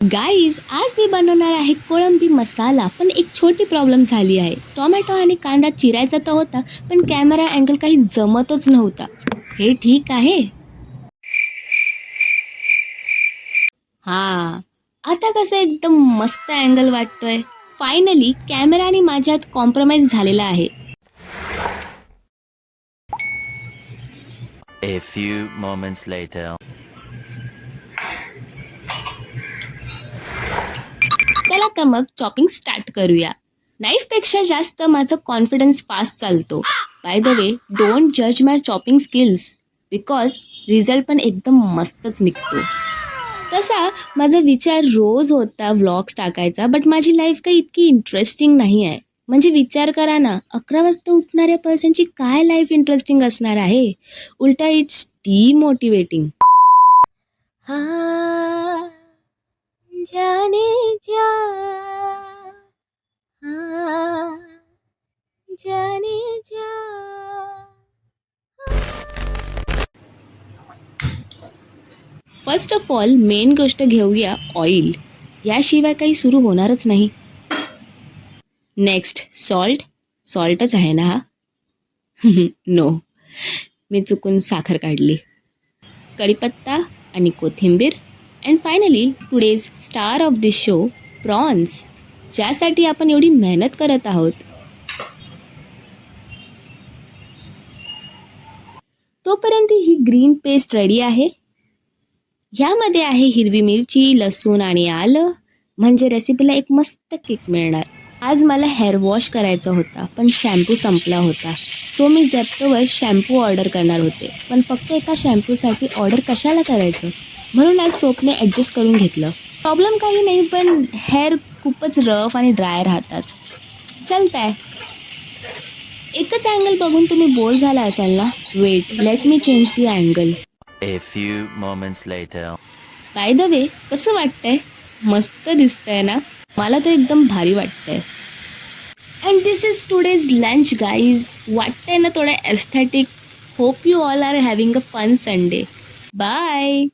Guys, आज मी बनवणार आहे कोळंबी मसाला. पण एक छोटी प्रॉब्लेम झाली आहे. टोमॅटो आणि कांदा चिरायचा तर होता, पण कॅमेरा अँगल काही जमतच नव्हता. हे ठीक आहे. हा, आता कसं एकदम मस्त अँगल वाटतोय. फायनली कॅमेरा आणि माझ्यात कॉम्प्रोमाइज झालेला आहे. A few moments later. चला तर मग चॉपिंग स्टार्ट करूया. नाईफपेक्षा जास्त माझा कॉन्फिडन्स फास्ट चालतो. बाय द वे, डोंट जज माय चॉपिंग स्किल्स बिकॉज रिझल्ट पण एकदम मस्तच निघतो. तसा माझा विचार रोज होता व्लॉग्स टाकायचा, बट माझी लाईफ काही इतकी इंटरेस्टिंग नाही आहे. म्हणजे विचार करा ना, 11 वाजता उठणाऱ्या पर्सनची काय लाईफ इंटरेस्टिंग असणार आहे. उलटा इट्स डिमोटिवेटिंग. हा, जाने जा, हा, जाने जा. फर्स्ट ऑफ ऑल मेन गोष्ट घेऊया ऑइल. याशिवाय काही सुरू होणारच नाही. Next salt. सॉल्टच आहे ना हा? नो, मी चुकून साखर काढली. कढीपत्ता आणि कोथिंबीर. And finally today's star of this show, prawns, ज्यासाठी आपण एवढी मेहनत करत आहोत. तोपर्यंत ही ग्रीन पेस्ट रेडी आहे. ह्यामध्ये आहे हिरवी मिरची, लसूण आणि आलं. म्हणजे रेसिपीला एक मस्त किक मिळणार. आज मला हेअर वॉश करायचा होता, पण शॅम्पू संपला होता. सो मी झेप्टोवर शॅम्पू ऑर्डर करणार होते, पण फक्त एका शॅम्पूसाठी ऑर्डर कशाला करायचं, म्हणून आज सोपने ॲडजस्ट करून घेतलं. प्रॉब्लेम काही नाही, पण हेअर खूपच रफ आणि ड्राय राहतात. चलतंय. एकच अँगल बघून तुम्ही बोर झाला असाल ना. Wait, let me change the angle. A few moments later. By the way, कसं वाटतंय? मस्त दिसतंय ना? मला तर एकदम भारी वाटतंय. And this is today's lunch guys. वाटतंय ना थोडं aesthetic. Hope you all are having a fun Sunday. Bye.